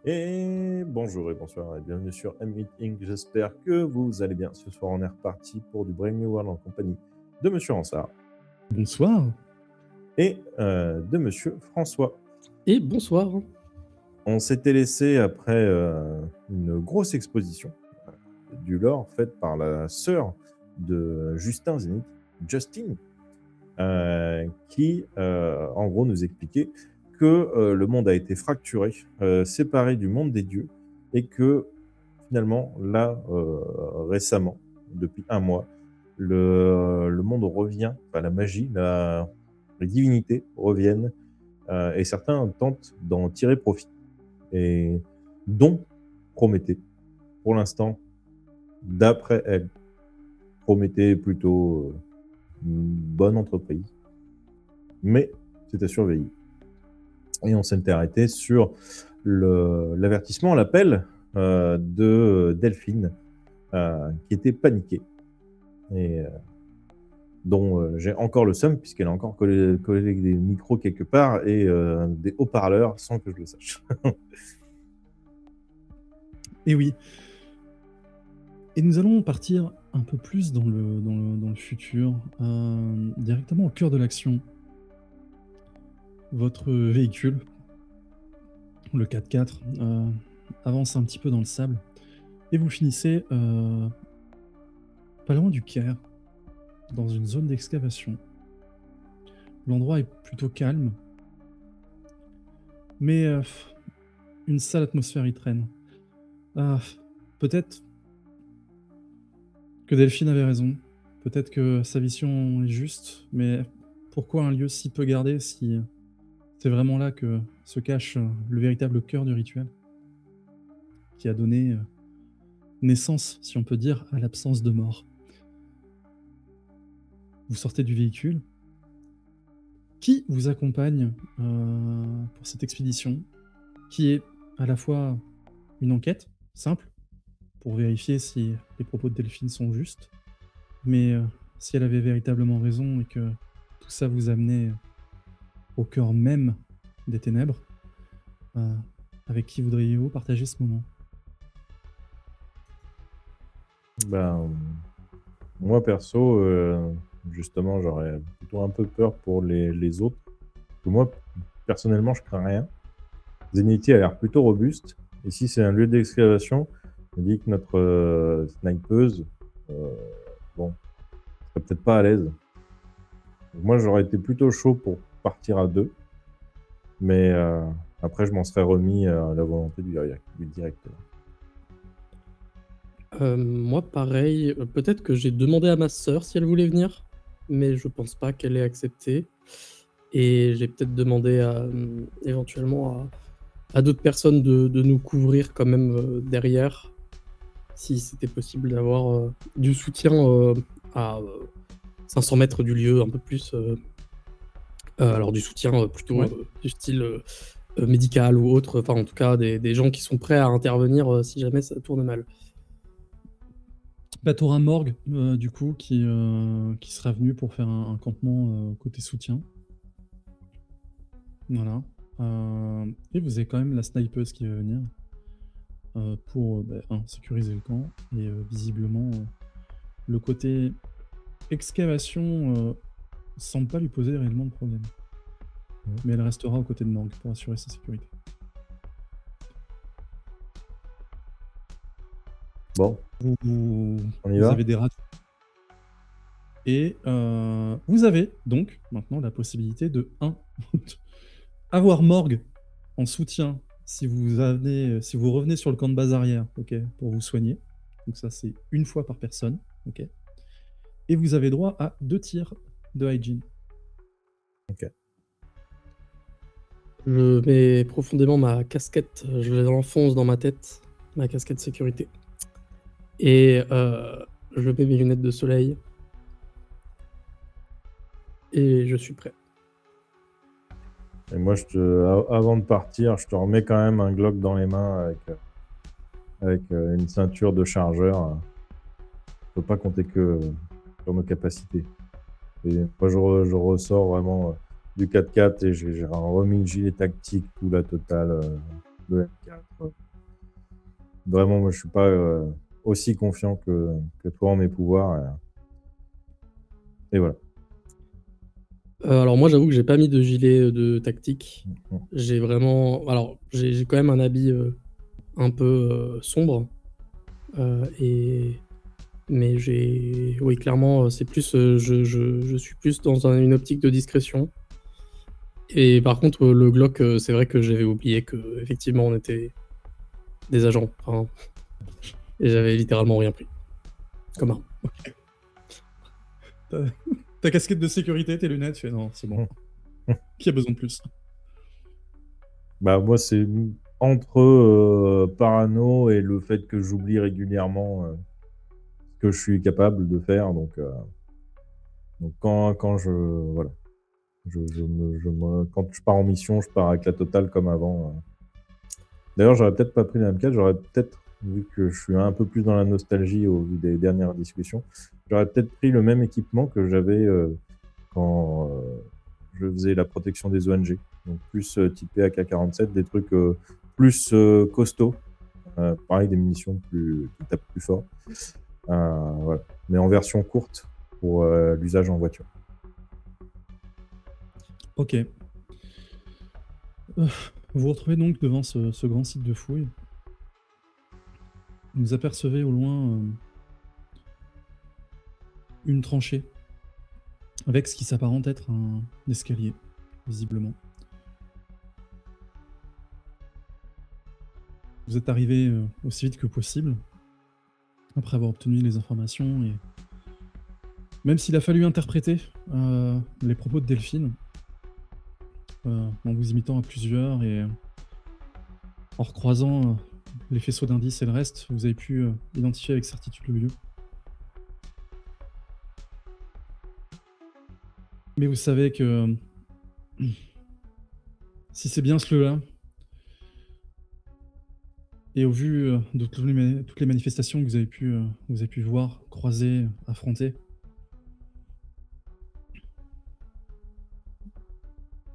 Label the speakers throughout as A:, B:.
A: Et bonjour et bonsoir et bienvenue sur M-Meeting. J'espère que vous allez bien. Ce soir, on est reparti pour du Brave New World en compagnie de Monsieur Ransard
B: Bonsoir
A: et de Monsieur François.
B: et bonsoir.
A: On s'était laissé après une grosse exposition du lore faite par la sœur de Justin Zénith, Justine, qui, en gros, nous expliquait que le monde a été fracturé, séparé du monde des dieux, et que finalement, là, récemment, depuis un mois, le monde revient, enfin la magie, les divinités reviennent, et certains tentent d'en tirer profit. Et dont Prométhée. Pour l'instant, d'après elle, Prométhée est plutôt une bonne entreprise, mais c'est à surveiller. Et on s'était arrêté sur l'avertissement, l'appel de Delphine, qui était paniquée et dont j'ai encore le seum puisqu'elle a encore collé des micros quelque part et des haut-parleurs sans que je le sache.
B: Et oui. Et nous allons partir un peu plus dans le futur, directement au cœur de l'action. Votre véhicule, le 4x4, avance un petit peu dans le sable et vous finissez pas loin du Caire, dans une zone d'excavation. L'endroit est plutôt calme, mais une sale atmosphère y traîne. Peut-être que Delphine avait raison, peut-être que sa vision est juste, mais pourquoi un lieu si peu gardé si c'est vraiment là que se cache le véritable cœur du rituel qui a donné naissance, si on peut dire, à l'absence de mort. Vous sortez du véhicule. Qui vous accompagne pour cette expédition, qui est à la fois une enquête simple pour vérifier si les propos de Delphine sont justes, mais si elle avait véritablement raison et que tout ça vous amenait au cœur même des ténèbres, avec qui voudriez-vous partager ce moment?
A: Ben, moi perso, justement, j'aurais plutôt un peu peur pour les autres. Moi, personnellement, je crains rien. Zenity a l'air plutôt robuste. Et si c'est un lieu d'excavation, on dit que notre snipeuse, bon, serait peut-être pas à l'aise. Donc moi, j'aurais été plutôt chaud pour partir à deux. Mais après, je m'en serais remis à la volonté du directeur.
C: Moi pareil, peut-être que j'ai demandé à ma sœur si elle voulait venir, mais je pense pas qu'elle ait accepté et j'ai peut-être demandé à, éventuellement à d'autres personnes de nous couvrir quand même, derrière, si c'était possible d'avoir, du soutien, à 500 mètres du lieu, un peu plus, alors du soutien, plutôt,
B: Ouais.
C: du style, médical ou autre, enfin en tout cas des gens qui sont prêts à intervenir, si jamais ça tourne mal.
B: Bah, tu auras Morgue, du coup, qui sera venu pour faire un campement côté soutien. Voilà. Et vous avez quand même la snipeuse qui va venir pour sécuriser le camp. Et visiblement, le côté excavation semble pas lui poser réellement de problème. Mais elle restera aux côtés de Morgue pour assurer sa sécurité.
A: Bon,
B: Vous
A: on y va
B: avez des rats. Et vous avez donc maintenant la possibilité de avoir Morgue en soutien si vous revenez sur le camp de base arrière, ok, pour vous soigner. Donc ça, c'est une fois par personne, ok. Et vous avez droit à 2 tirs de hygiene.
A: Ok.
C: Je mets profondément ma casquette, je l'enfonce dans ma tête, ma casquette sécurité. Et je mets mes lunettes de soleil. Et je suis prêt.
A: Et moi, avant de partir, je te remets quand même un Glock dans les mains avec une ceinture de chargeur. Faut pas compter que sur nos capacités. Et moi, je ressors vraiment du 4x4 et j'ai remis le gilet tactique, tout la totale. le M4. Vraiment, moi, je suis pas aussi confiant que toi en mes pouvoirs. Et voilà.
C: Alors moi, j'avoue que j'ai pas mis de gilet de tactique.
A: Mm.
C: J'ai vraiment... Alors, j'ai quand même un habit un peu sombre. Mais j'ai... Oui, clairement, c'est plus... je suis plus dans une optique de discrétion. Et par contre, le Glock, c'est vrai que j'avais oublié que effectivement on était des agents. Enfin, et j'avais littéralement rien pris. Comme arme.
B: Ta casquette de sécurité, tes lunettes, tu fais non, c'est bon. Qui a besoin de plus?
A: Bah, moi, c'est entre parano et le fait que j'oublie régulièrement ce que je suis capable de faire. Donc quand voilà, quand je pars en mission, je pars avec la totale comme avant. D'ailleurs, j'aurais peut-être pas pris la M4, j'aurais peut-être, vu que je suis un peu plus dans la nostalgie au vu des dernières discussions, j'aurais peut-être pris le même équipement que j'avais quand je faisais la protection des ONG. Donc plus typé AK-47, des trucs plus costauds. Pareil, des munitions qui tapent plus fort. Voilà. Mais en version courte pour l'usage en voiture.
B: Ok. Vous vous retrouvez donc devant ce grand site de fouille. Vous apercevez au loin une tranchée avec ce qui s'apparente être un escalier, visiblement. Vous êtes arrivé aussi vite que possible, après avoir obtenu les informations, et même s'il a fallu interpréter les propos de Delphine, en vous imitant à plusieurs et en recroisant les faisceaux d'indices et le reste, vous avez pu identifier avec certitude le lieu. Mais vous savez que si c'est bien ce lieu-là, et au vu de toutes les manifestations que vous avez pu voir, croiser, affronter,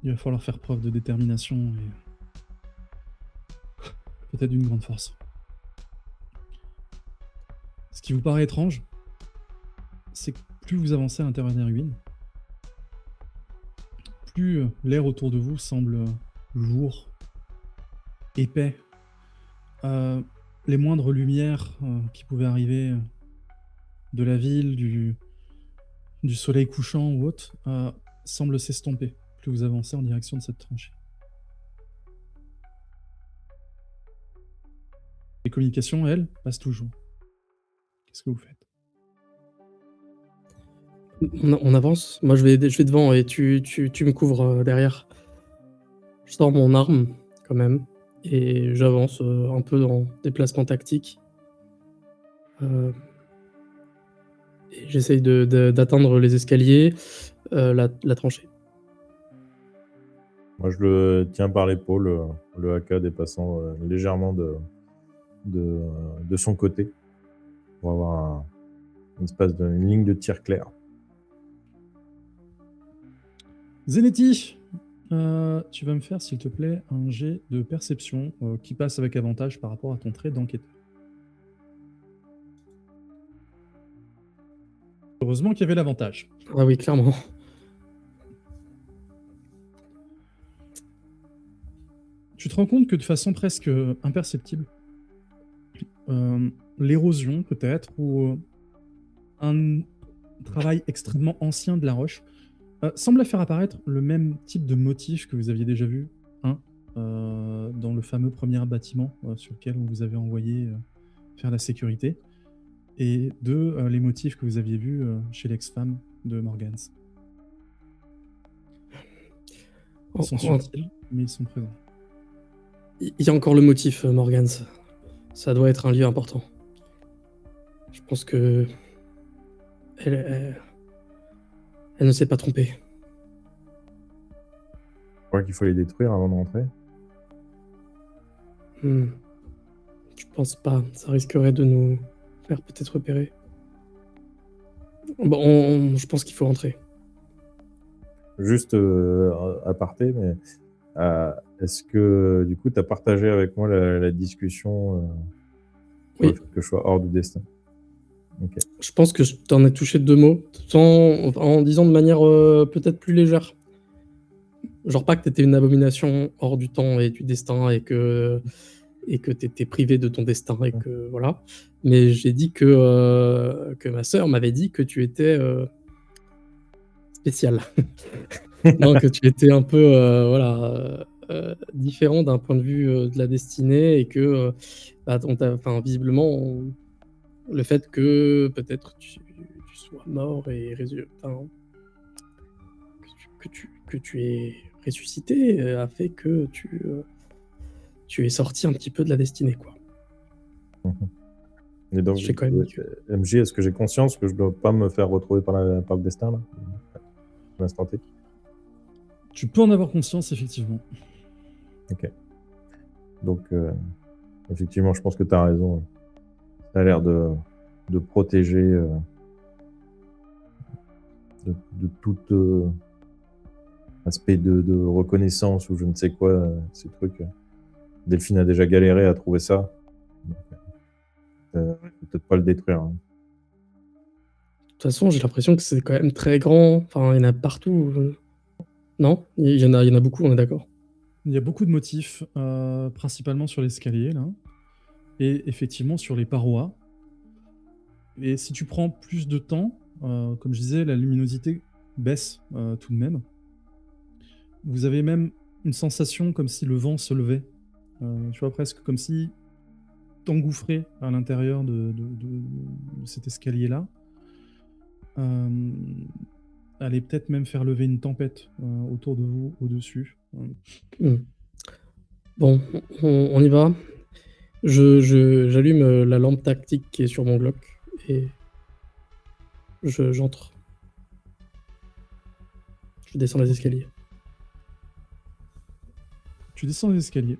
B: il va falloir faire preuve de détermination et peut-être d'une grande force. Ce qui vous paraît étrange, c'est que plus vous avancez à l'intérieur des ruines, plus l'air autour de vous semble lourd, épais. Les moindres lumières qui pouvaient arriver de la ville, du soleil couchant ou autre, semblent s'estomper plus vous avancez en direction de cette tranchée. Les communications, elles, passent toujours. Qu'est-ce que vous faites?
C: On avance. Moi, je vais devant et tu me couvres derrière. Je sors mon arme, quand même, et j'avance un peu en déplacement tactique. Et j'essaye d'atteindre les escaliers, la tranchée.
A: Moi, je le tiens par l'épaule, le AK dépassant légèrement de son côté pour avoir une ligne de tir claire.
B: Zenetti, tu vas me faire, s'il te plaît, un jet de perception qui passe avec avantage par rapport à ton trait d'enquêteur. Heureusement qu'il y avait l'avantage.
C: Ah oui, clairement.
B: Tu te rends compte que de façon presque imperceptible, l'érosion peut-être, ou un travail extrêmement ancien de la roche semble faire apparaître le même type de motif que vous aviez déjà vu, dans le fameux premier bâtiment sur lequel on vous avait envoyé faire la sécurité, et les motifs que vous aviez vus chez l'ex-femme de Morgans. Ils sont subtils, mais ils sont présents.
C: Il y a encore le motif, Morgans. Ça doit être un lieu important. Je pense que... Elle ne s'est pas trompée.
A: Je crois qu'il faut les détruire avant de rentrer.
C: Je pense pas. Ça risquerait de nous faire peut-être repérer. Bon, je pense qu'il faut rentrer.
A: Juste aparté, mais Est-ce que, du coup, tu as partagé avec moi la discussion sur
C: Oui.
A: le fait que je sois hors du destin? Ok.
C: Je pense que je t'en ai touché 2 mots, en disant de manière peut-être plus légère. Genre pas que t'étais une abomination hors du temps et du destin et que t'étais privé de ton destin et que voilà. Mais j'ai dit que ma sœur m'avait dit que tu étais spécial. Non, que tu étais un peu voilà, différent d'un point de vue de la destinée et que bah, enfin, visiblement, le fait que peut-être tu sois mort et enfin, que tu es ressuscité a fait que tu es sorti un petit peu de la destinée, quoi.
A: Et donc,
C: Je fais quand même
A: MJ, est-ce que j'ai conscience que je dois pas me faire retrouver par le destin, là, à l'instant T?
B: Tu peux en avoir conscience, effectivement.
A: Ok. Donc, effectivement, je pense que tu as raison. Ça a l'air de protéger de tout aspect de reconnaissance ou je ne sais quoi, ces trucs. Delphine a déjà galéré à trouver ça. Donc, peut-être pas le détruire. Hein.
C: De toute façon, j'ai l'impression que c'est quand même très grand. Enfin, il y en a partout. Non? Il y en a beaucoup, on est d'accord.
B: Il y a beaucoup de motifs, principalement sur l'escalier, là. Et effectivement sur les parois. Et si tu prends plus de temps, comme je disais, la luminosité baisse tout de même. Vous avez même une sensation comme si le vent se levait. Tu vois, presque comme si t'engouffrais à l'intérieur de cet escalier-là. Allez peut-être même faire lever une tempête autour de vous, au-dessus.
C: Bon, on y va. J'allume la lampe tactique qui est sur mon Glock et j'entre. Je descends les escaliers.
B: Tu descends les escaliers.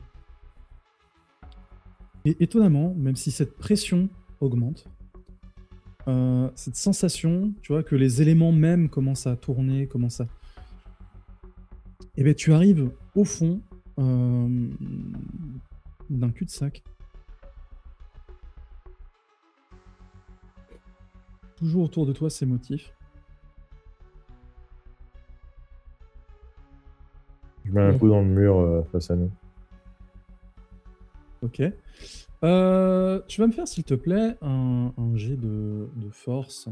B: Et étonnamment, même si cette pression augmente, cette sensation, tu vois, que les éléments même commencent à tourner, commencent à... Eh bien, tu arrives au fond d'un cul-de-sac. Toujours autour de toi, ces motifs.
A: Je mets un coup dans le mur face à nous.
B: Ok. Tu vas me faire, s'il te plaît, un jet de force.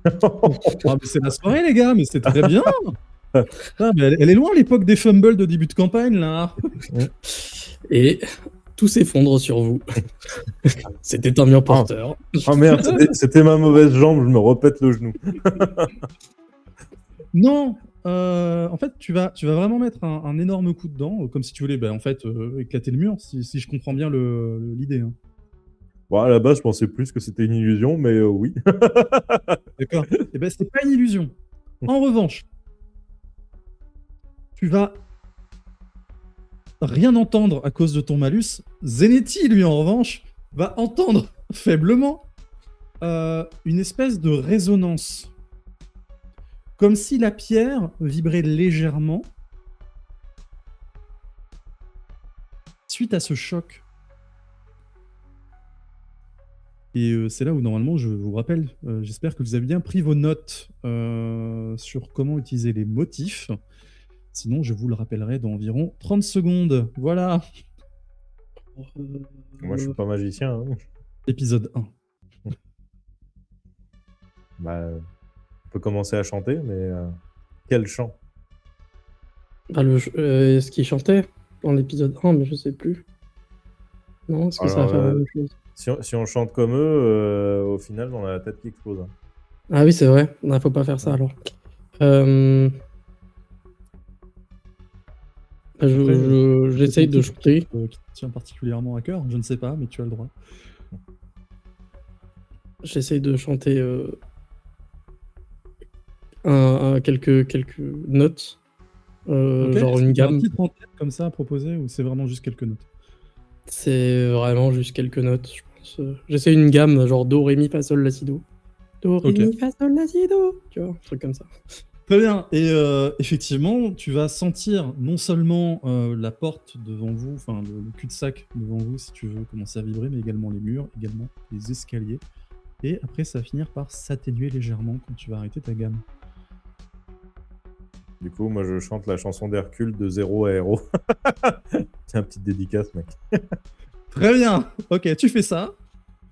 B: Ah, mais c'est la soirée, les gars, mais c'est très bien. Ah, mais elle est loin, l'époque des fumbles de début de campagne, là.
C: Et tout s'effondre sur vous. C'était un mur porteur.
A: Oh merde, c'était ma mauvaise jambe, je me repète le genou.
B: Non, en fait, tu vas vraiment mettre un énorme coup dedans, comme si tu voulais en fait, éclater le mur, si je comprends bien l'idée. Hein.
A: Bon, à la base, je pensais plus que c'était une illusion, mais oui.
B: D'accord. Eh ben, c'est pas une illusion. En revanche, tu vas rien entendre à cause de ton malus. Zenetti, lui, en revanche, va entendre faiblement une espèce de résonance. Comme si la pierre vibrait légèrement suite à ce choc. Et c'est là où, normalement, je vous rappelle, j'espère que vous avez bien pris vos notes sur comment utiliser les motifs. Sinon, je vous le rappellerai dans environ 30 secondes. Voilà.
A: Moi, je suis pas magicien. Hein.
B: Épisode 1.
A: Bah, on peut commencer à chanter, mais quel chant?
C: Bah, est-ce qu'il chantait dans l'épisode 1, mais je sais plus. Non, est-ce que ça va faire la même chose?
A: Si on chante comme eux, au final, on a la tête qui explose. Hein.
C: Ah oui, c'est vrai. Il faut pas faire ça alors. J'essaye de chanter.
B: Qui te tient particulièrement à cœur, je ne sais pas, mais tu as le droit.
C: J'essaye de chanter quelques notes,
B: Okay.
C: genre une gamme.
B: Un titre en tête comme ça à proposer, ou c'est vraiment juste quelques notes?
C: C'est vraiment juste quelques notes, je pense. J'essaie une gamme, genre Do, Ré, Mi, Fa, Sol, La, Si, Do. Do, Ré, Mi, Fa, Sol, La, Si, Do. Tu vois, un truc comme ça.
B: Très bien. Et effectivement, tu vas sentir non seulement la porte devant vous, enfin le cul-de-sac devant vous, si tu veux, commencer à vibrer, mais également les murs, également les escaliers. Et après, ça va finir par s'atténuer légèrement quand tu vas arrêter ta gamme.
A: Du coup, moi, je chante la chanson d'Hercule de 0 à Héros. C'est un petit dédicace, mec.
B: Très bien. Ok, tu fais ça.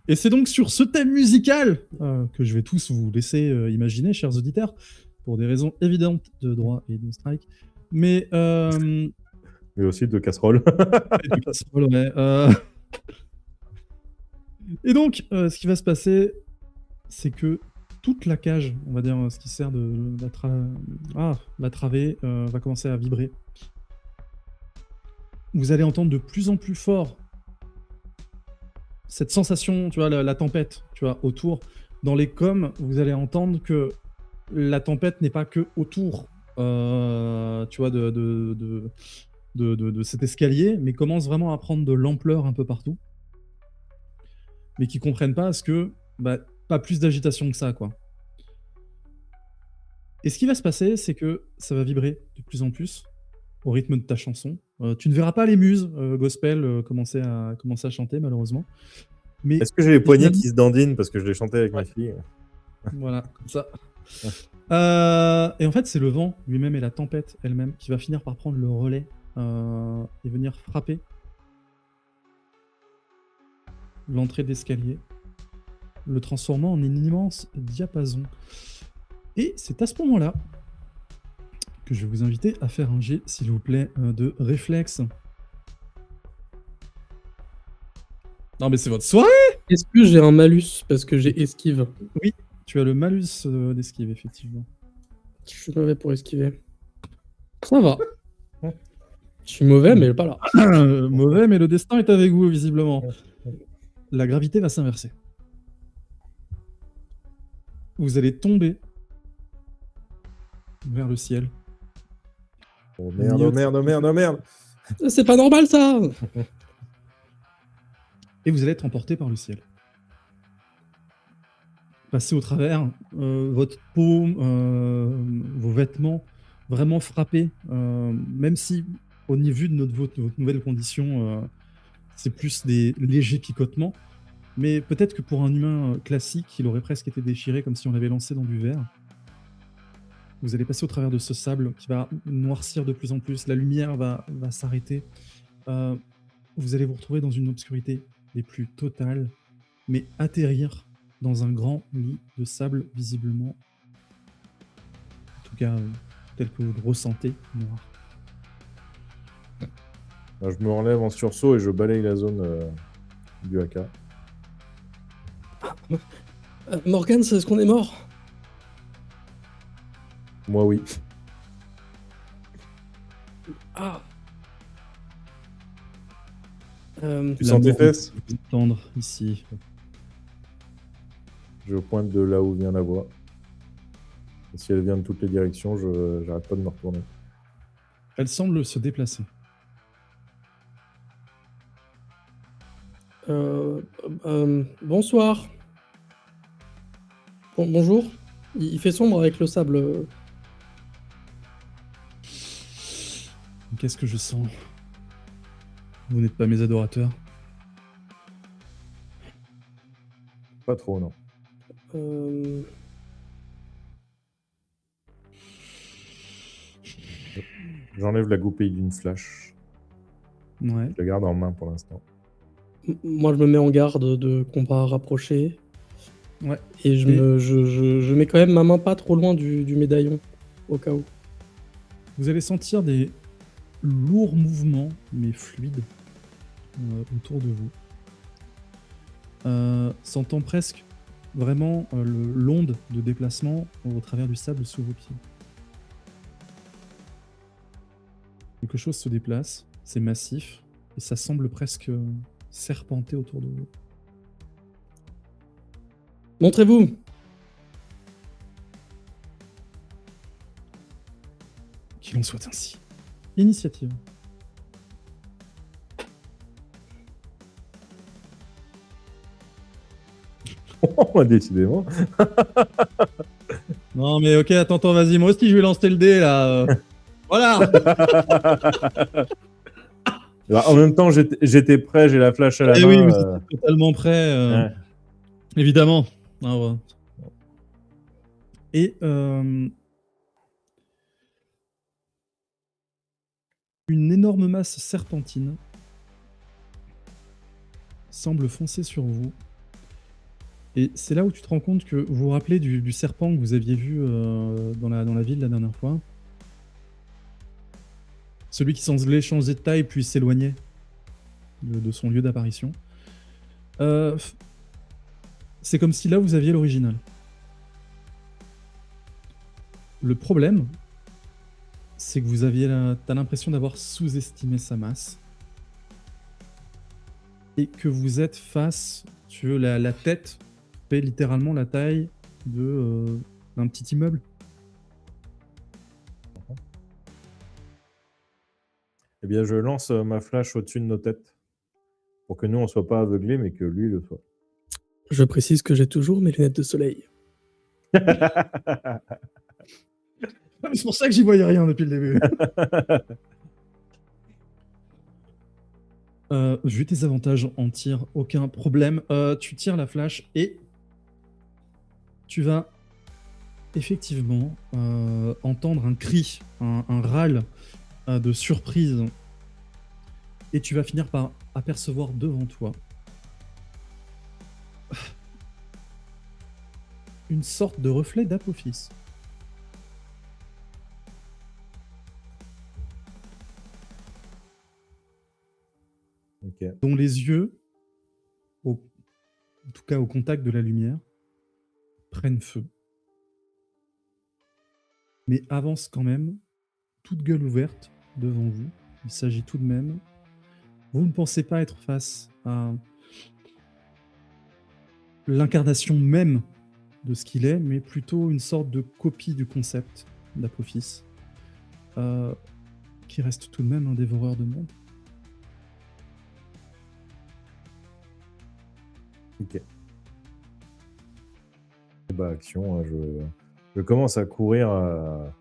B: Et c'est donc sur ce thème musical que je vais tous vous laisser imaginer, chers auditeurs, pour des raisons évidentes de droit et de strike. Mais
A: Mais aussi de casserole.
B: et de casserole, ouais. Et donc, ce qui va se passer, c'est que toute la cage, on va dire ce qui sert de la travée, va commencer à vibrer. Vous allez entendre de plus en plus fort cette sensation, tu vois, la tempête, tu vois, autour. Dans les coms, vous allez entendre que la tempête n'est pas que autour, tu vois, de cet escalier, mais commence vraiment à prendre de l'ampleur un peu partout. Mais qui comprennent pas ce que, pas plus d'agitation que ça, quoi. Et ce qui va se passer, c'est que ça va vibrer de plus en plus au rythme de ta chanson. Tu ne verras pas les muses gospel commencer à chanter, malheureusement. Mais
A: Est-ce que j'ai les poignets
B: finalement-
A: qui se dandinent parce que je l'ai chanté avec ma
B: Ouais.
A: fille?
B: Voilà, comme ça. Et en fait, c'est le vent lui-même et la tempête elle-même qui va finir par prendre le relais et venir frapper l'entrée d'escalier, le transformant en un immense diapason. Et c'est à ce moment-là que je vais vous inviter à faire un jet, s'il vous plaît, de réflexe. Non, mais c'est votre soirée!
C: Est-ce que j'ai un malus parce que j'ai esquive?
B: Tu as le malus d'esquive, effectivement.
C: Je suis mauvais pour esquiver. Ça va. Je suis mauvais, mais pas là.
B: Mauvais, mais le destin est avec vous, visiblement. La gravité va s'inverser. Vous allez tomber vers le ciel.
A: Oh merde, oh merde, oh merde, oh merde!
C: C'est pas normal, ça!
B: Et vous allez être emporté par le ciel. Passer au travers, votre peau, vos vêtements, vraiment frappés, même si au niveau de votre nouvelle condition, c'est plus des légers picotements, mais peut-être que pour un humain classique, il aurait presque été déchiré comme si on l'avait lancé dans du verre. Vous allez passer au travers de ce sable qui va noircir de plus en plus, la lumière va s'arrêter. Vous allez vous retrouver dans une obscurité les plus totales, mais atterrir dans un grand lit de sable visiblement, en tout cas tel que vous le ressentez, noir.
A: Je me relève en sursaut et je balaye la zone du haka.
C: Morgane, c'est ce qu'on est mort?
A: Moi, oui.
C: Ah.
A: Tu sens tes fesses?
B: Tendre ici.
A: Je pointe de là où vient la voix. Et si elle vient de toutes les directions, j'arrête pas de me retourner.
B: Elle semble se déplacer.
C: Bonsoir. Bonjour. Il fait sombre avec le sable.
B: Qu'est-ce que je sens? Vous n'êtes pas mes adorateurs?
A: Pas trop, non. J'enlève la goupille d'une flash.
B: Ouais.
A: Je la garde en main pour l'instant.
C: Moi, je me mets en garde de combat rapproché.
B: Ouais.
C: Et je mets quand même ma main pas trop loin du médaillon, au cas où.
B: Vous allez sentir des lourds mouvements, mais fluides, autour de vous. Sentant presque vraiment l'onde de déplacement au travers du sable sous vos pieds. Quelque chose se déplace, c'est massif, et ça semble presque serpenter autour de vous.
C: Montrez-vous!
B: Qu'il en soit ainsi. Initiative.
A: Oh, décidément.
B: Non, mais ok, attends, vas-y, moi aussi je vais lancer le dé là. Voilà.
A: Bah, en même temps, j'étais prêt, j'ai la flash à la
B: Eh
A: main.
B: oui, vous étiez totalement prêt,
A: Ouais.
B: évidemment. Ah, ouais. Et une énorme masse serpentine semble foncer sur vous. Et c'est là où tu te rends compte que vous vous rappelez du serpent que vous aviez vu dans la ville la dernière fois. Celui qui semblait changer de taille puis s'éloigner de son lieu d'apparition. C'est comme si là vous aviez l'original. Le problème, c'est que t'as l'impression d'avoir sous-estimé sa masse. Et que vous êtes face, tu veux, la tête fait littéralement la taille d'un petit immeuble.
A: Eh bien, je lance ma flash au-dessus de nos têtes. Pour que nous, on soit pas aveuglés, mais que lui le soit.
C: Je précise que j'ai toujours mes lunettes de soleil.
B: C'est pour ça que j'y voyais rien depuis le début. Vu tes avantages en tir, aucun problème. Tu tires la flash et tu vas effectivement entendre un cri, un râle de surprise. Et tu vas finir par apercevoir devant toi une sorte de reflet d'Apophis.
A: Ok.
B: Dont les yeux, en tout cas au contact de la lumière, prennent feu. Mais avancent quand même, toute gueule ouverte, devant vous. Il s'agit tout de même... Vous ne pensez pas être face à l'incarnation même de ce qu'il est, mais plutôt une sorte de copie du concept d'Apophis, qui reste tout de même un dévoreur de monde.
A: Ok. Bah, action, je commence à courir à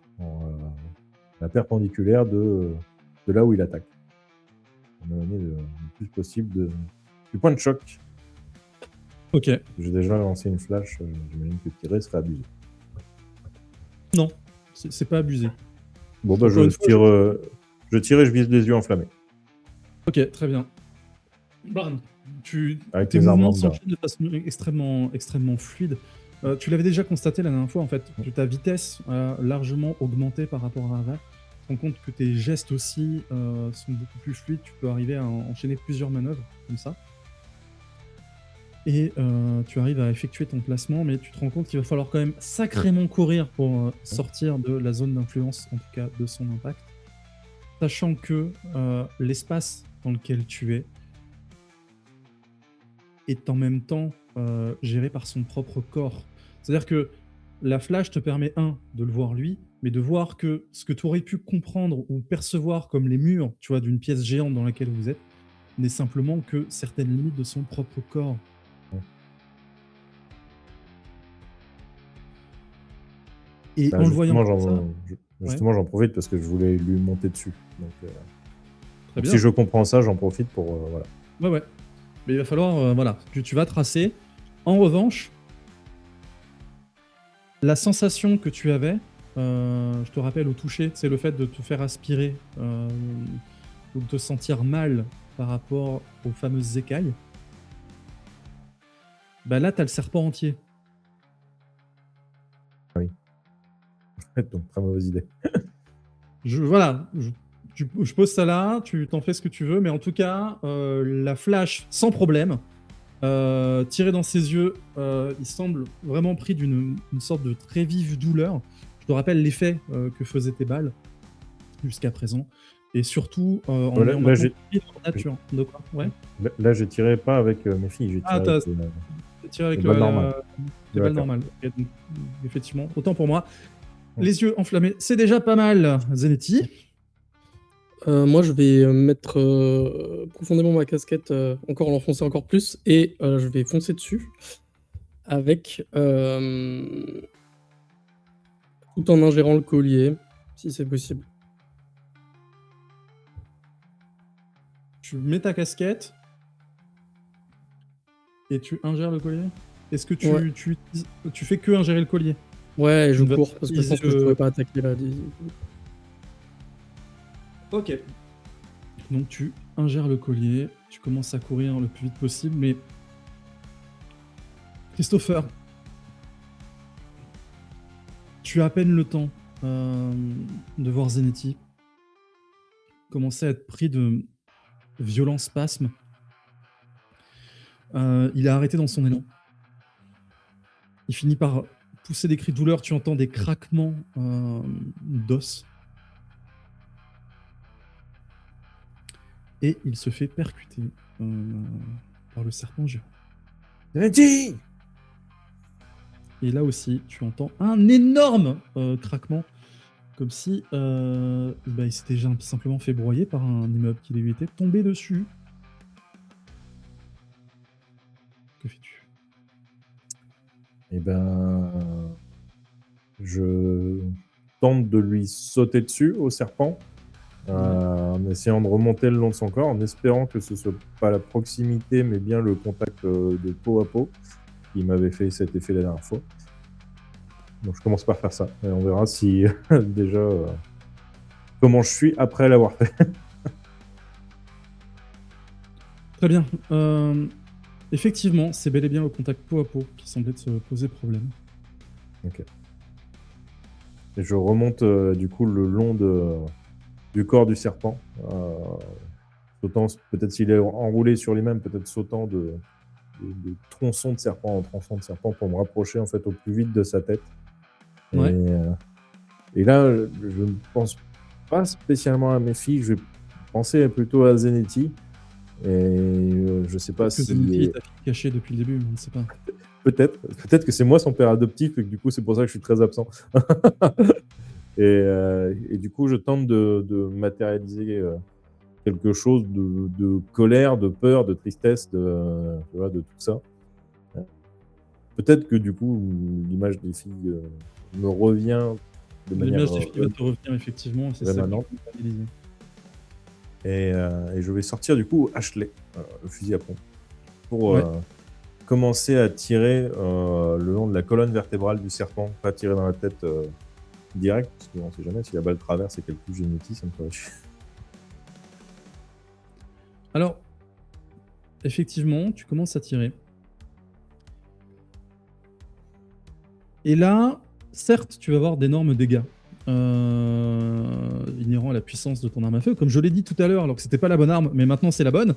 A: la perpendiculaire de là où il attaque. On a donné le plus possible du point de choc.
B: Ok.
A: J'ai déjà lancé une flash, j'imagine que tirer serait abusé.
B: Non, c'est pas abusé.
A: Bon, bah,
B: Encore une fois,
A: je tire et je vise les yeux enflammés.
B: Ok, très bien. Bam.
A: Avec
B: Tes
A: mes armes
B: mouvements
A: en dedans.
B: s'enchaînent de façon extrêmement fluide. Tu l'avais déjà constaté la dernière fois, en fait. Ta vitesse a largement augmenté par rapport à avant. Tu te rends compte que tes gestes aussi sont beaucoup plus fluides. Tu peux arriver à enchaîner plusieurs manœuvres comme ça. Et tu arrives à effectuer ton placement, mais tu te rends compte qu'il va falloir quand même sacrément courir pour sortir de la zone d'influence, en tout cas de son impact. Sachant que l'espace dans lequel tu es est en même temps géré par son propre corps. C'est-à-dire que la flash te permet, de le voir lui, mais de voir que ce que tu aurais pu comprendre ou percevoir comme les murs, tu vois, d'une pièce géante dans laquelle vous êtes, n'est simplement que certaines limites de son propre corps. Et en le voyant comme ça...
A: Justement, j'en profite parce que je voulais lui monter dessus. Donc,
B: bien.
A: si je comprends ça, j'en profite pour... voilà.
B: Ouais. Mais il va falloir... voilà, tu vas tracer. En revanche, la sensation que tu avais, je te rappelle au toucher, c'est le fait de te faire aspirer ou de te sentir mal par rapport aux fameuses écailles. Bah là, t'as le serpent entier.
A: Oui. Donc, très mauvaise idée.
B: Je pose ça là, tu t'en fais ce que tu veux, mais en tout cas, la flash, sans problème, tirée dans ses yeux, il semble vraiment pris d'une sorte de très vive douleur. Je te rappelle l'effet que faisaient tes balles jusqu'à présent. Et surtout, en
A: Voilà, là, j'ai
B: nature. De quoi ouais.
A: Là, j'ai tiré pas avec mes filles, j'ai tiré avec
B: avec
A: les balles normales.
B: Les balles normales. Okay, donc, effectivement, autant pour moi. Les yeux enflammés, c'est déjà pas mal, Zenetti.
C: Moi, je vais mettre profondément ma casquette, encore l'enfoncer encore plus, et je vais foncer dessus avec Tout en ingérant le collier, si c'est possible.
B: Tu mets ta casquette et tu ingères le collier. Est-ce que
C: Ouais.
B: tu fais que ingérer le collier?
C: Ouais,
B: Tu
C: je
B: ne vas
C: cours
B: pas
C: parce que je
B: utiliser
C: pense que je pourrais pas attaquer là.
B: Ok. Donc tu ingères le collier, tu commences à courir le plus vite possible, mais Christopher, tu as à peine le temps de voir Zenetti commencer à être pris de violents spasmes. Il est arrêté dans son élan. Il finit par pousser des cris de douleur, tu entends des craquements d'os. Et il se fait percuter par le serpent géant.
A: Zenetti!
B: Et là aussi, tu entends un énorme craquement, comme si il s'était simplement fait broyer par un immeuble qui lui était tombé dessus. Que fais-tu?
A: Eh ben, je tente de lui sauter dessus au serpent, en essayant de remonter le long de son corps, en espérant que ce soit pas la proximité, mais bien le contact de peau à peau qui m'avait fait cet effet la dernière fois. Donc je commence par faire ça, et on verra si déjà comment je suis après l'avoir fait.
B: Très bien. Effectivement, c'est bel et bien le contact peau à peau qui semblait se poser problème.
A: Et je remonte du coup le long du corps du serpent, sautant, peut-être s'il est enroulé sur lui-même, peut-être sautant de tronçon de serpent en tronçon de serpent pour me rapprocher en fait au plus vite de sa tête.
B: Ouais.
A: Et là, je ne pense pas spécialement à mes filles, je vais penser plutôt à Zenetti. Et je sais pas
B: Peut-être que
A: si.
B: Zenetti est ta fille cachée depuis le début, on ne sait pas.
A: Peut-être que c'est moi son père adoptif et que du coup c'est pour ça que je suis très absent. Et du coup je tente de matérialiser quelque chose de colère, de peur, de tristesse, de tout ça. Peut-être que du coup l'image des filles me revient de manière
B: L'image des filles va te revenir effectivement, c'est ça que tu
A: rémanente.
B: peux modéliser.
A: Et je vais sortir du coup Ashley, le fusil à pompe, pour
B: Ouais.
A: commencer à tirer le long de la colonne vertébrale du serpent, pas tirer dans la tête direct, parce qu'on sait jamais si la balle traverse et qu'elle touche Zenetti, ça me ferait chier.
B: Alors, effectivement, tu commences à tirer. Et là, certes, tu vas avoir d'énormes dégâts inhérents à la puissance de ton arme à feu. Comme je l'ai dit tout à l'heure, alors que c'était pas la bonne arme, mais maintenant c'est la bonne.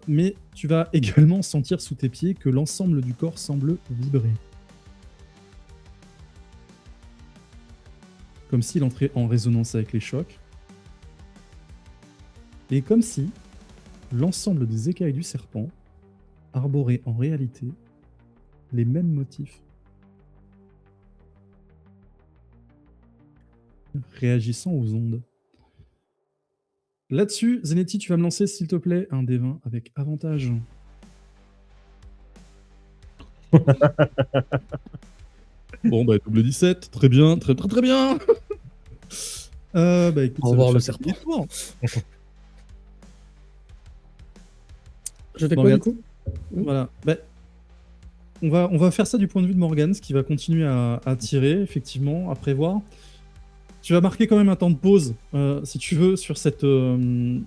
B: Mais tu vas également sentir sous tes pieds que l'ensemble du corps semble vibrer. Comme s'il entrait en résonance avec les chocs. Et comme si l'ensemble des écailles du serpent arborait en réalité les mêmes motifs. Réagissant aux ondes. Là-dessus, Zenetti, tu vas me lancer, s'il te plaît, un D20 avec avantage. Bon, bah, double 17, très bien, très bien. Bah, écoute,
C: Au
B: ça va
C: revoir
B: te
C: le
B: faire
C: serpent.
B: payer le tour.
C: Je fais
B: Bon,
C: quoi
B: regarde.
C: du coup?
B: Voilà. Bah, on va faire ça du point de vue de Morgane, qui va continuer à tirer, effectivement, à prévoir. Tu vas marquer quand même un temps de pause, si tu veux, sur cette info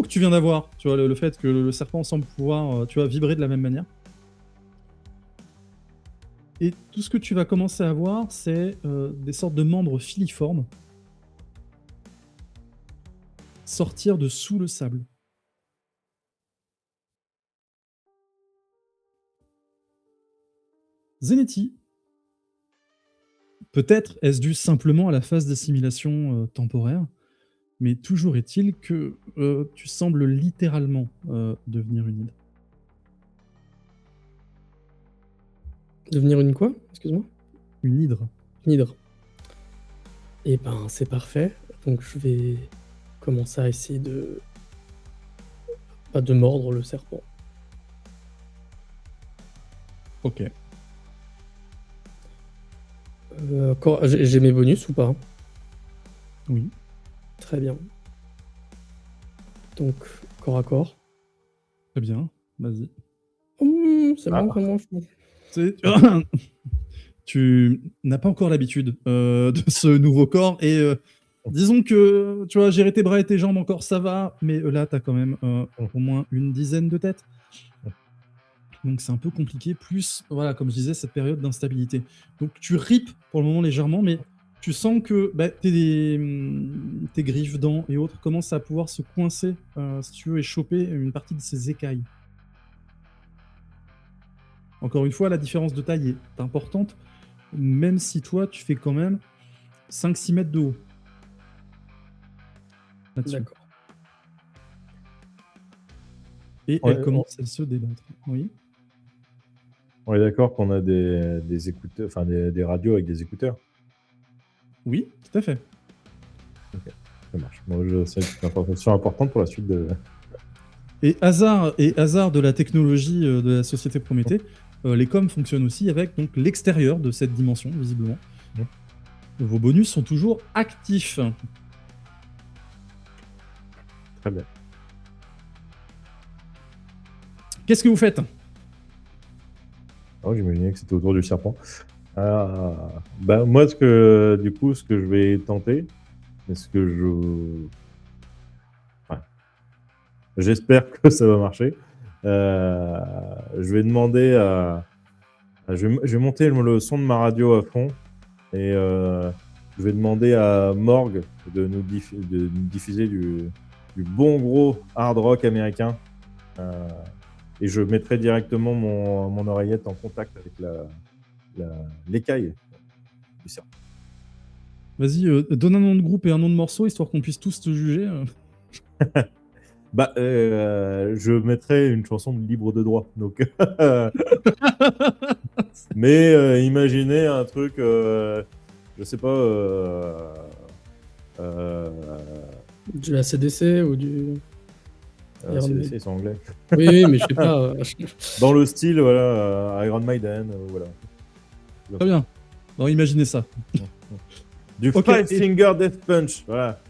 B: que tu viens d'avoir. Tu vois, le fait que le serpent semble pouvoir, tu vois, vibrer de la même manière. Et tout ce que tu vas commencer à voir, c'est des sortes de membres filiformes sortir de sous le sable. Zenetti, peut-être est-ce dû simplement à la phase d'assimilation temporaire, mais toujours est-il que tu sembles littéralement devenir une hydre.
C: Devenir une quoi? Excuse-moi?
B: Une hydre.
C: Une hydre. Et ben c'est parfait. Donc je vais commencer à essayer de mordre le serpent.
B: Ok.
C: J'ai mes bonus ou pas?
B: Oui.
C: Très bien. Donc, corps à corps.
B: Très bien. Vas-y.
C: C'est bon, comment je fais?
B: C'est- Tu n'as pas encore l'habitude de ce nouveau corps et disons que tu vois, gérer tes bras et tes jambes encore ça va, mais là tu as quand même au moins une dizaine de têtes. Donc c'est un peu compliqué, plus voilà, comme je disais, cette période d'instabilité. Donc tu ripes pour le moment légèrement, mais tu sens que tes griffes, dents et autres commencent à pouvoir se coincer, si tu veux, et choper une partie de ces écailles. Encore une fois, la différence de taille est importante, même si toi, tu fais quand même 5-6 mètres de haut. Là-dessus.
C: D'accord.
B: Et
A: Ouais,
B: elle commence à se débattre. Oui.
A: On est d'accord qu'on a des écouteurs, enfin des radios avec des écouteurs.
B: Oui, tout à fait.
A: Ça marche. Moi, c'est une information importante pour la suite de.
B: Et hasard de la technologie de la société Prométhée, les coms fonctionnent aussi avec donc l'extérieur de cette dimension, visiblement. Vos bonus sont toujours actifs.
A: Très bien.
B: Qu'est-ce que vous faites?
A: Oh, j'imaginais que c'était autour du serpent. Moi, ce que je vais tenter, est-ce que j'espère que ça va marcher. Je vais demander je vais monter le son de ma radio à fond et je vais demander à Morgue de nous diffuser du bon gros hard rock américain. Et je mettrai directement mon oreillette en contact avec l'écaille du serpent.
B: Vas-y, donne un nom de groupe et un nom de morceau, histoire qu'on puisse tous te juger.
A: Je mettrai une chanson de libre de droit. Donc, mais imaginez un truc, je sais pas.
C: Du ACDC ou du. Iron Maiden.
A: C'est anglais.
C: Oui, mais je sais pas.
A: Dans le style, voilà, Iron Maiden, voilà.
B: Très bien. Non, imaginez ça.
A: Du
B: Ok,
A: Five Finger Death Punch, voilà.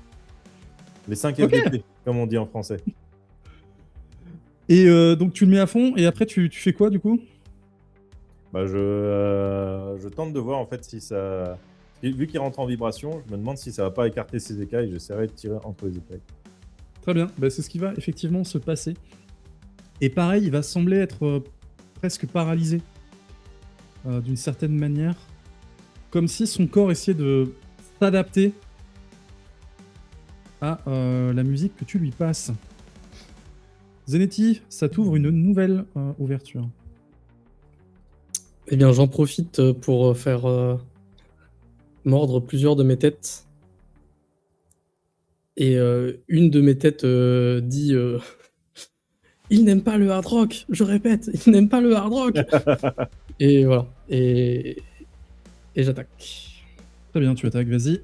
A: Les 5 FDP, comme on dit en français.
B: Et donc tu le mets à fond, et après tu fais quoi du coup?
A: Je tente de voir en fait si ça. Vu qu'il rentre en vibration, je me demande si ça va pas écarter ses écailles. J'essaierai de tirer entre les écailles.
B: Très bien, c'est ce qui va effectivement se passer. Et pareil, il va sembler être presque paralysé d'une certaine manière, comme si son corps essayait de s'adapter à la musique que tu lui passes. Zenetti, ça t'ouvre une nouvelle ouverture.
C: Eh bien, j'en profite pour faire mordre plusieurs de mes têtes. Et une de mes têtes dit il n'aime pas le hard rock, je répète, il n'aime pas le hard rock. Et voilà, et j'attaque.
B: Très bien, tu attaques, vas-y.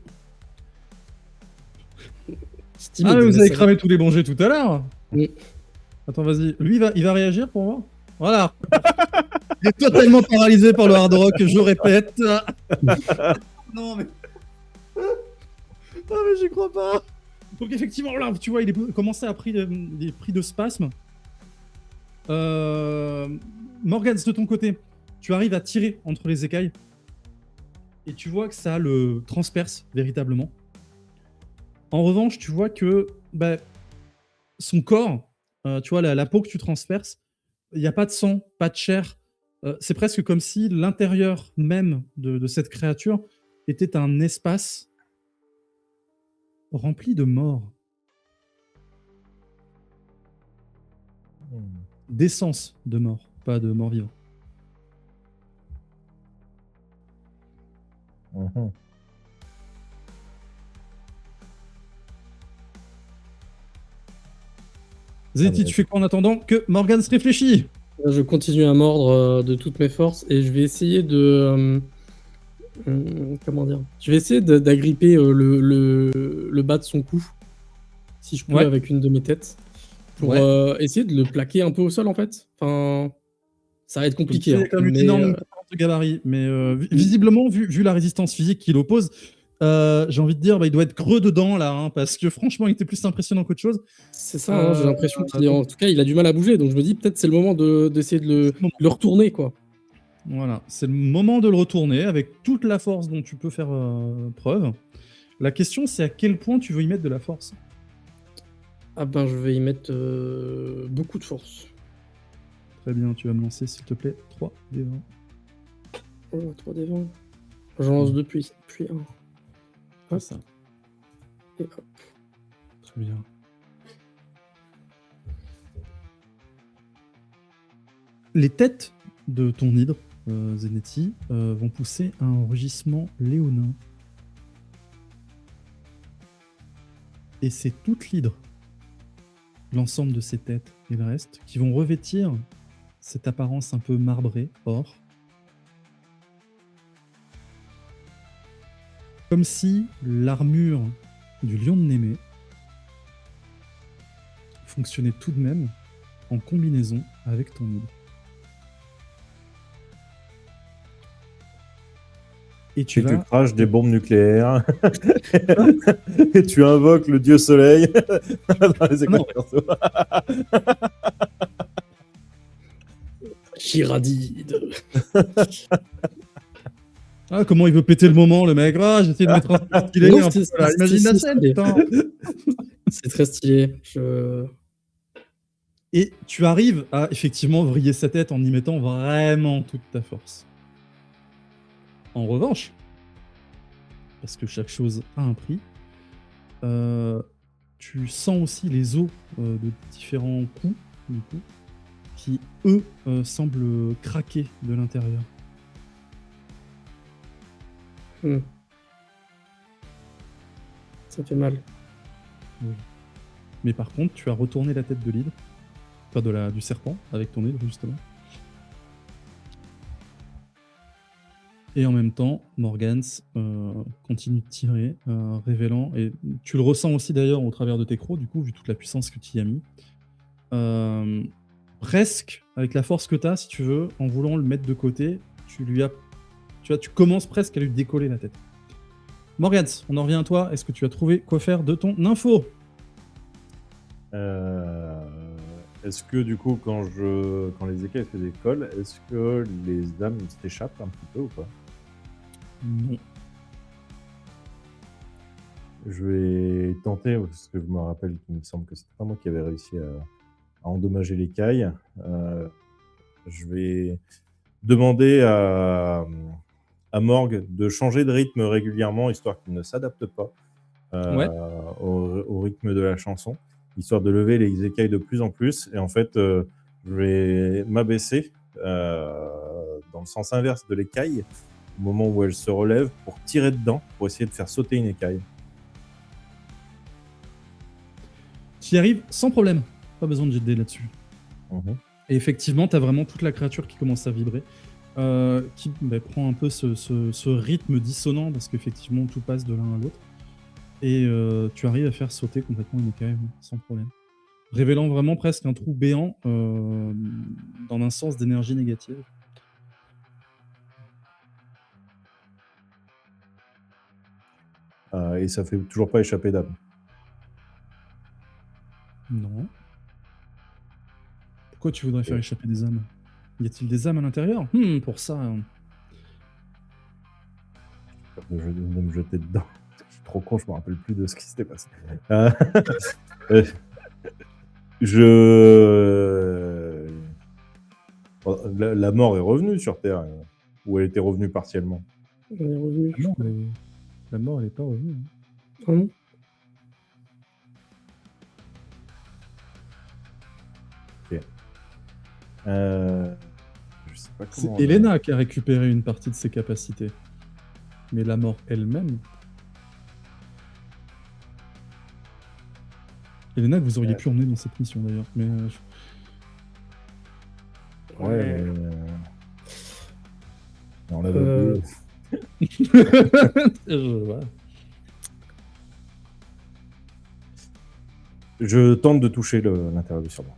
C: Timide,
B: vous
C: mais
B: avez
C: ça
B: cramé tous les bons jets tout à l'heure.
C: Oui.
B: Attends, vas-y. Lui, il va réagir pour voir. Voilà. Il est totalement paralysé par le hard rock, je répète. Non, mais... Ah, mais j'y crois pas. Donc effectivement, là, tu vois, il est commencé à prendre des pris de spasme. Morgans, de ton côté, tu arrives à tirer entre les écailles. Et tu vois que ça le transperce véritablement. En revanche, tu vois que son corps, tu vois, la peau que tu transperces, il n'y a pas de sang, pas de chair. C'est presque comme si l'intérieur même de cette créature était un espace rempli de morts. D'essence de mort, pas de mort vivant. Zeti, tu fais quoi en attendant que Morgans réfléchit?
C: Je continue à mordre de toutes mes forces et je vais essayer de... comment dire? Je vais essayer d'agripper le bas de son cou, si je peux, avec une de mes têtes, pour essayer de le plaquer un peu au sol, en fait. Enfin, ça va être compliqué.
B: Comme une énorme ce gabarit, mais visiblement, vu la résistance physique qu'il oppose, j'ai envie de dire, il doit être creux dedans là, hein, parce que franchement, il était plus impressionnant qu'autre chose.
C: C'est ça, hein, j'ai l'impression qu'il est,
B: Donc,
C: en tout cas, il a du mal à bouger, donc je me dis peut-être c'est le moment d'essayer de
B: c'est le moment.
C: le retourner, quoi.
B: Voilà, c'est le moment de le retourner avec toute la force dont tu peux faire preuve. La question, c'est à quel point tu veux y mettre de la force.
C: Ah ben, je vais y mettre beaucoup de force.
B: Très bien, tu vas me lancer, s'il te plaît, 3 des 20.
C: Oh, 3 des 20. J'en lance 2 puis 1.
B: C'est ça.
C: Et hop.
B: Très bien. Les têtes de ton hydre, Zeneti, vont pousser un rugissement léonin. Et c'est toute l'hydre, l'ensemble de ces têtes et le reste, qui vont revêtir cette apparence un peu marbrée, or. Comme si l'armure du lion de Némée fonctionnait tout de même en combinaison avec ton hydre. Et tu
A: Et tu
B: vas...
A: craches des bombes nucléaires. Et tu invoques le dieu soleil dans les écoles perso.
C: Chiradide.
B: Ah, comment il veut péter le moment, le mec. Ah, j'essaie de mettre un truc stylé.
C: Non,
B: un peu,
C: c'est-
B: là.
C: c'est-
B: Imagine la
C: c'est-
B: scène,
C: c'est-
B: putain.
C: C'est très stylé.
B: Et tu arrives à effectivement vriller sa tête en y mettant vraiment toute ta force. En revanche, parce que chaque chose a un prix, tu sens aussi les os de différents coups, du coup, qui, eux, semblent craquer de l'intérieur.
C: Ça fait mal.
B: Mais par contre, tu as retourné la tête de l'hydre, enfin du serpent, avec ton hydre, justement. Et en même temps, Morgans continue de tirer, révélant, et tu le ressens aussi d'ailleurs au travers de tes crocs, du coup, vu toute la puissance que tu y as mis. Presque, avec la force que tu as, si tu veux, en voulant le mettre de côté, tu commences presque à lui décoller la tête. Morgans, on en revient à toi. Est-ce que tu as trouvé quoi faire de ton info?
A: Est-ce que du coup, quand les écailles se décollent, est-ce que les âmes s'échappent un petit peu ou pas?
B: Non.
A: Je vais tenter, parce que je me rappelle qu'il me semble que c'était pas moi qui avais réussi à endommager l'écaille. Je vais demander à Morgue de changer de rythme régulièrement, histoire qu'il ne s'adapte pas
B: Ouais.
A: au rythme de la chanson, histoire de lever les écailles de plus en plus. Et en fait, je vais m'abaisser dans le sens inverse de l'écaille, au moment où elle se relève, pour tirer dedans, pour essayer de faire sauter une écaille.
B: Tu y arrives sans problème. Pas besoin de jet de dés là-dessus. Et effectivement, tu as vraiment toute la créature qui commence à vibrer, qui prend un peu ce rythme dissonant, parce qu'effectivement, tout passe de l'un à l'autre. Et tu arrives à faire sauter complètement une écaille sans problème. Révélant vraiment presque un trou béant dans un sens d'énergie négative.
A: Et ça fait toujours pas échapper d'âme.
B: Non. Pourquoi tu voudrais faire échapper des âmes? Y a-t-il des âmes à l'intérieur? Pour ça.
A: De me jeter dedans. Je suis trop con, je me rappelle plus de ce qui s'était passé. La mort est revenue sur Terre, ou elle était revenue partiellement?
C: Elle est revenue.
B: La mort, elle est pas revenue.
C: Ah non.
A: Je sais pas comment.
B: C'est Elena qui a récupéré une partie de ses capacités. Mais la mort elle-même... Elena, que vous auriez pu emmener dans cette mission d'ailleurs. Mais
A: Ouais, mais... On l'avait oublié.
B: Voilà.
A: Je tente de toucher l'intérieur du serpent.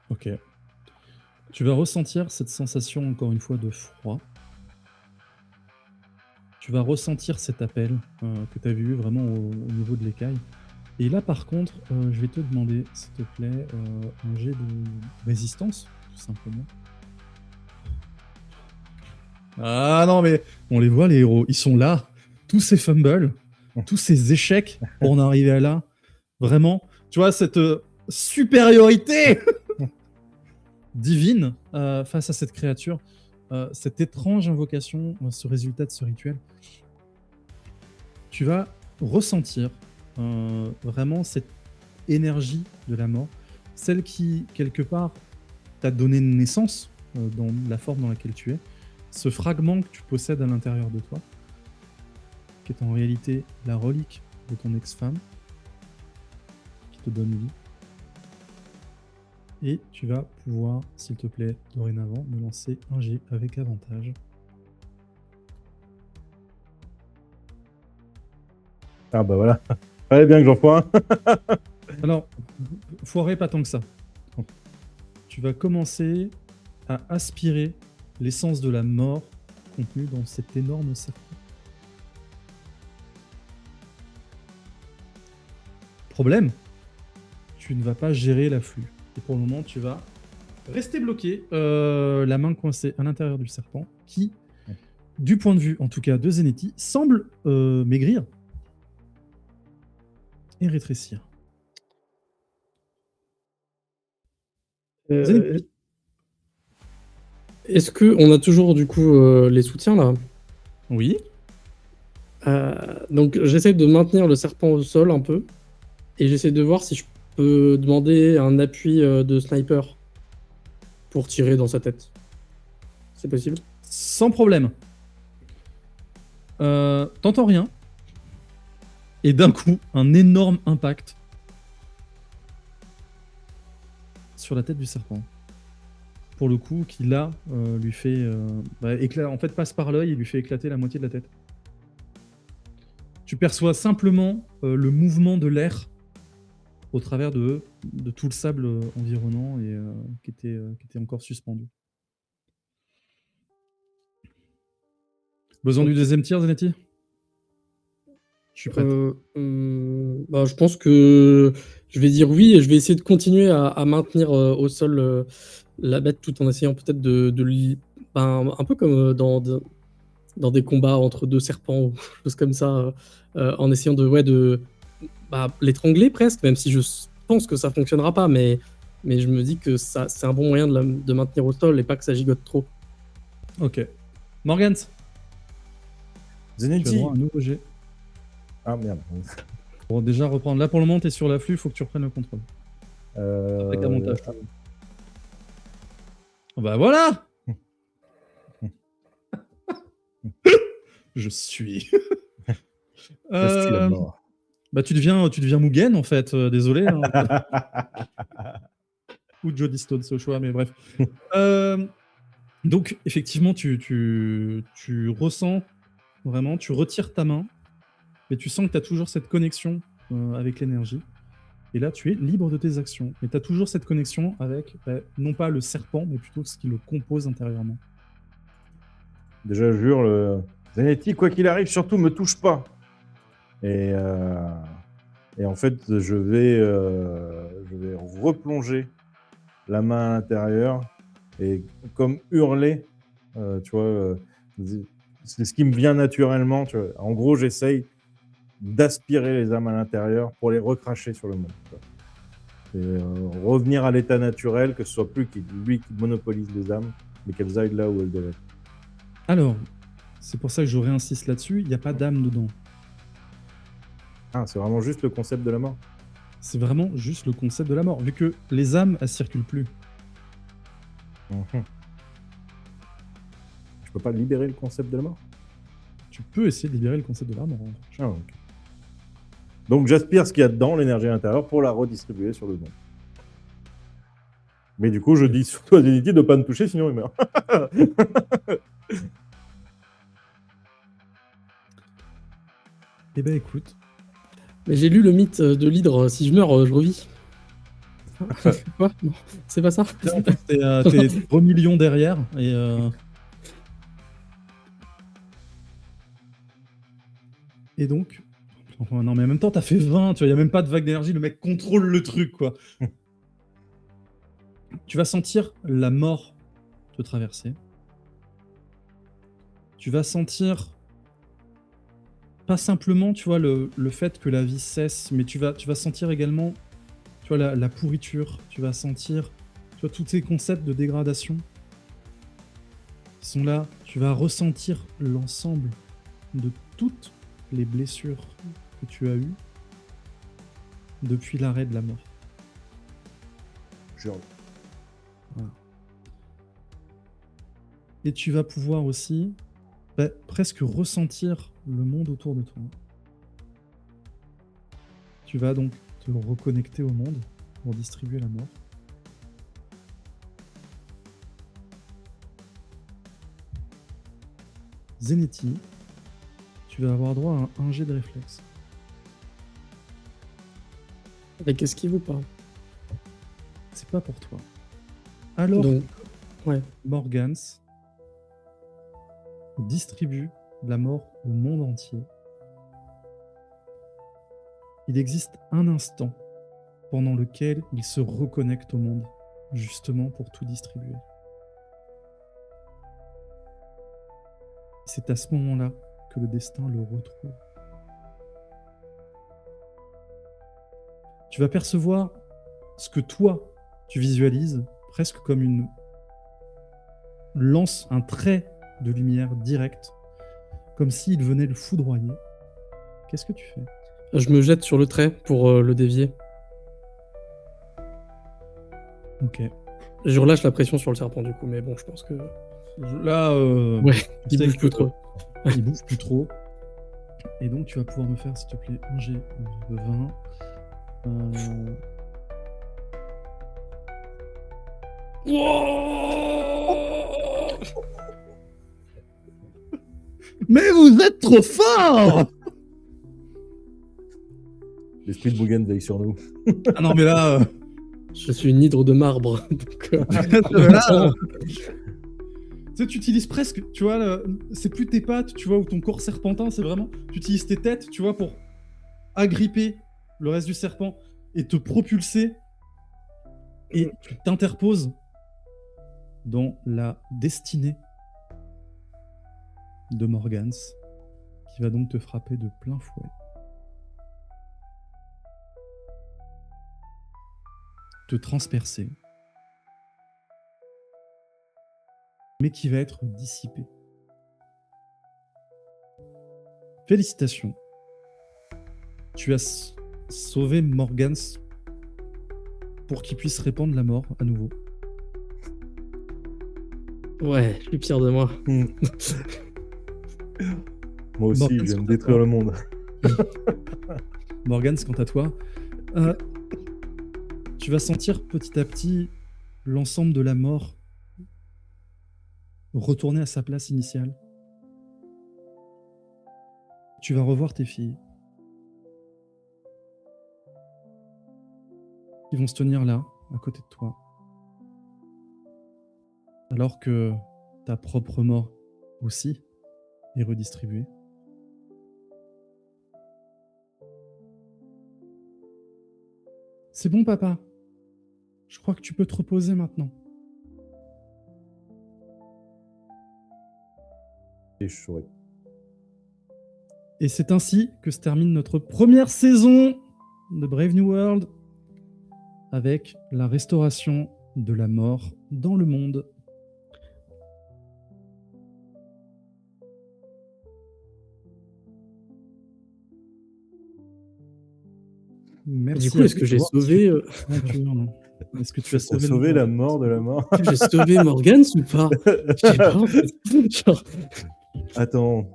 B: Ok. Tu vas ressentir cette sensation, encore une fois, de froid. Tu vas ressentir cet appel que tu avais eu vraiment au niveau de l'écaille. Et là, par contre, je vais te demander, s'il te plaît, un jet de résistance, tout simplement. Ah non, mais on les voit, les héros. Ils sont là. Tous ces fumbles, tous ces échecs pour en arriver à là. Vraiment, tu vois, cette supériorité divine face à cette créature, cette étrange invocation, ce résultat de ce rituel. Tu vas ressentir vraiment cette énergie de la mort, celle qui, quelque part, t'a donné naissance dans la forme dans laquelle tu es, ce fragment que tu possèdes à l'intérieur de toi, qui est en réalité la relique de ton ex-femme, qui te donne vie. Et tu vas pouvoir, s'il te plaît, dorénavant, me lancer un jet avec avantage.
A: Ah bah voilà. Fallait bien que j'en sois un.
B: Alors, foirez pas tant que ça. Tu vas commencer à aspirer l'essence de la mort contenue dans cet énorme serpent. Problème, tu ne vas pas gérer l'afflux. Et pour le moment, tu vas rester bloqué, la main coincée à l'intérieur du serpent, qui, du point de vue, en tout cas, de Zenetti, semble maigrir et rétrécir. Zenetti.
C: Est-ce qu'on a toujours du coup les soutiens là?
B: Oui.
C: Donc j'essaie de maintenir le serpent au sol un peu et j'essaie de voir si je peux demander un appui de sniper pour tirer dans sa tête. C'est possible?
B: Sans problème. T'entends rien. Et d'un coup, un énorme impact sur la tête du serpent. Pour le coup, qui là, lui fait en fait, passe par l'œil et lui fait éclater la moitié de la tête. Tu perçois simplement le mouvement de l'air au travers de tout le sable environnant et qui était encore suspendu. Besoin du deuxième tir, Zanetti? Je suis prête.
C: Je pense que je vais dire oui et je vais essayer de continuer à maintenir au sol la bête tout en essayant peut-être un peu comme dans des combats entre deux serpents ou choses comme ça, en essayant de l'étrangler presque, même si je pense que ça fonctionnera pas, mais je me dis que c'est un bon moyen de maintenir au sol et pas que ça gigote trop.
B: Ok. Morgans, tu as
A: Zenetti.
B: droit à un nouveau jet.
A: Ah merde.
B: Pour déjà reprendre. Là, pour le moment, t'es sur l'afflux, il faut que tu reprennes le contrôle. Avec avantage. Bah voilà. Je suis.
A: Je suis la mort.
B: Bah tu deviens Mugen en fait. Désolé. Hein. Ou Jodie Stone, ce choix, mais bref. Donc effectivement, tu ressens vraiment, tu retires ta main, mais tu sens que tu as toujours cette connexion avec l'énergie. Et là, tu es libre de tes actions. Mais tu as toujours cette connexion avec, non pas le serpent, mais plutôt ce qui le compose intérieurement.
A: Déjà, je jure, Zanetti, quoi qu'il arrive, surtout me touche pas. Et en fait, je vais replonger la main à l'intérieur et comme hurler, tu vois, c'est ce qui me vient naturellement. Tu vois. En gros, j'essaye d'aspirer les âmes à l'intérieur pour les recracher sur le monde. Et revenir à l'état naturel, que ce soit plus lui qui monopolise les âmes, mais qu'elles aillent là où elles doivent être.
B: Alors, c'est pour ça que je réinsiste là-dessus, il n'y a pas d'âme dedans.
A: Ah, c'est vraiment juste le concept de la mort.
B: C'est vraiment juste le concept de la mort, vu que les âmes, elles circulent plus.
A: Je peux pas libérer le concept de la mort?
B: Tu peux essayer de libérer le concept de la mort.
A: Ah, ok. Donc j'aspire ce qu'il y a dedans, l'énergie intérieure, pour la redistribuer sur le monde. Mais du coup, je dis surtout à Zenetti de ne pas me toucher, sinon il meurt.
B: Eh ben écoute.
C: Mais j'ai lu le mythe de l'hydre, si je meurs, je revis. Quoi? Non, c'est pas ça?
B: En fait, t'es 3 millions derrière et donc enfin, non, mais en même temps, t'as fait 20, tu vois, il y a même pas de vague d'énergie, le mec contrôle le truc, quoi. Tu vas sentir la mort te traverser. Tu vas sentir pas simplement, tu vois, le fait que la vie cesse, mais tu vas sentir également, tu vois, la pourriture. Tu vas sentir, tu vois, tous ces concepts de dégradation qui sont là. Tu vas ressentir l'ensemble de toutes les blessures que tu as eues depuis l'arrêt de la mort.
A: Genre,
B: Et tu vas pouvoir aussi presque ressentir le monde autour de toi. Tu vas donc te reconnecter au monde pour distribuer la mort. Zeneti, tu vas avoir droit à un jet de réflexe.
C: Avec esquive ou pas?
B: C'est pas pour toi. Alors,
C: Donc, ouais.
B: Morgans distribue la mort au monde entier. Il existe un instant pendant lequel il se reconnecte au monde, justement pour tout distribuer. C'est à ce moment-là que le destin le retrouve. Tu vas percevoir ce que toi, tu visualises presque comme une lance, un trait de lumière direct, comme s'il venait le foudroyer. Qu'est-ce que tu fais?
C: Je me jette sur le trait pour le dévier.
B: Ok.
C: Je relâche la pression sur le serpent du coup, mais bon, je pense que...
B: Là,
C: Ouais,
B: tu
C: il
B: sais
C: bouge
B: que-
C: plus trop.
B: Il bouge plus trop. Et donc, tu vas pouvoir me faire, s'il te plaît, un jet de 20. Mais vous êtes trop fort!
A: l'esprit de Bougan veille sur nous.
B: Ah non, mais là...
C: Je suis une hydre de marbre. Donc,
B: là, tu sais, tu utilises presque, tu vois, c'est plus tes pattes, tu vois, ou ton corps serpentin, c'est vraiment, tu utilises tes têtes, tu vois, pour agripper le reste du serpent et te propulser, et tu t'interposes dans la destinée de Morgans, qui va donc te frapper de plein fouet. Te transpercer, mais qui va être dissipé. Félicitations. Tu as sauvé Morgans pour qu'il puisse répandre la mort à nouveau.
C: ouais, je suis fier de moi.
A: Moi aussi,
B: Morgans,
A: je viens de
B: quant à
A: détruire
B: toi.
A: le monde.
B: Morgans, quant à toi, tu vas sentir petit à petit l'ensemble de la mort retourner à sa place initiale. Tu vas revoir tes filles. Ils vont se tenir là, à côté de toi. Alors que ta propre mort aussi est redistribuée. C'est bon, papa. Je crois que tu peux te reposer maintenant.
A: Et je souris.
B: Et c'est ainsi que se termine notre première saison de Brave New World avec la restauration de la mort dans le monde. Merci.
C: Du coup, est-ce que j'ai sauvé...
B: Est-ce que tu as
A: T'as
B: sauvé,
A: sauvé la mort de la mort.
C: J'ai sauvé Morgans ou pas? Je sais pas, en fait. Genre,
A: Attends,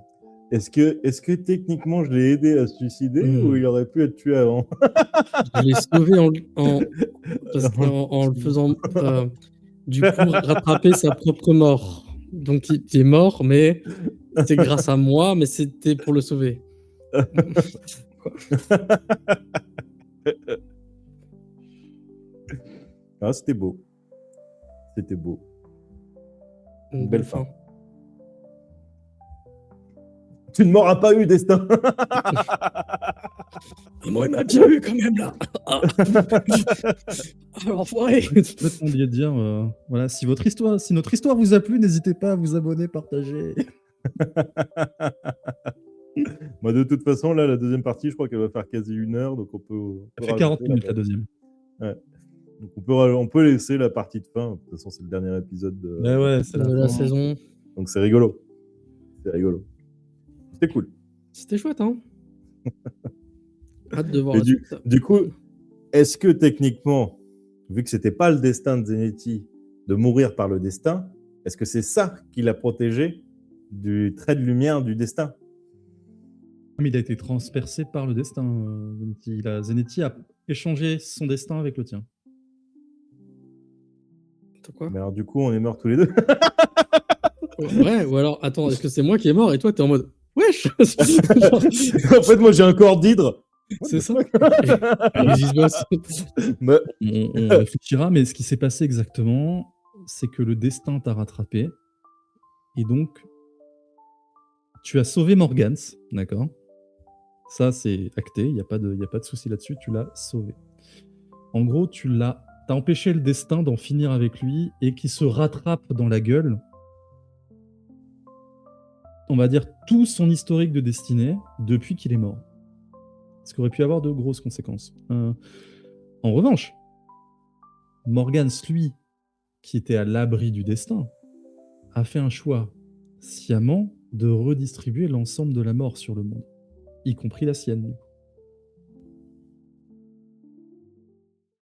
A: est-ce que techniquement je l'ai aidé à se suicider ou il aurait pu être tué avant?
C: je l'ai sauvé en le faisant, du coup, rattraper sa propre mort. Donc, il est mort, mais c'est grâce à moi, mais c'était pour le sauver.
A: Ah, c'était beau. C'était beau.
C: Une
A: Belle
C: belle
A: fin.
C: fin.
A: Tu ne m'auras pas eu, destin.
C: Moi, il m'a déjà eu quand même là. Enfoiré.
B: Complètement oublié de dire, voilà, si notre histoire vous a plu, n'hésitez pas à vous abonner, partager.
A: Moi, de toute façon, là, la deuxième partie, je crois qu'elle va faire quasi 1 heure, donc on peut.
B: Ça fait 40 minutes la deuxième.
A: Donc on peut laisser la partie de fin. De toute façon, c'est le dernier épisode de,
B: Mais ouais, c'est
C: De la
B: fin.
C: saison.
A: donc c'est rigolo. C'est rigolo. C'était cool.
C: C'était chouette, hein. Hâte de voir
A: Et
C: la suite.
A: du coup, est-ce que techniquement, vu que c'était pas le destin de Zenetti de mourir par le destin, est-ce que c'est ça qui l'a protégé du trait de lumière du destin?
B: Mais il a été transpercé par le destin, Zenetti. Zenetti a échangé son destin avec le tien.
C: Attends, quoi?
A: Mais alors du coup, on est morts tous les deux.
C: Ouais, ou alors, attends, est-ce que c'est moi qui est mort et toi, t'es en mode wesh.
A: En fait, moi, j'ai un corps d'hydre.
C: C'est ça. Allez-y, se bosse.
A: Mais-
B: On réfléchira, mais ce qui s'est passé exactement, c'est que le destin t'a rattrapé. Et donc, tu as sauvé Morgans, d'accord? Ça, c'est acté, il n'y a pas de souci là-dessus, tu l'as sauvé. En gros, t'as empêché le destin d'en finir avec lui et qu'il se rattrape dans la gueule, on va dire, tout son historique de destinée depuis qu'il est mort. Ce qui aurait pu avoir de grosses conséquences. En revanche, Morgans, lui, qui était à l'abri du destin, a fait un choix sciemment de redistribuer l'ensemble de la mort sur le monde, y compris la sienne, du coup.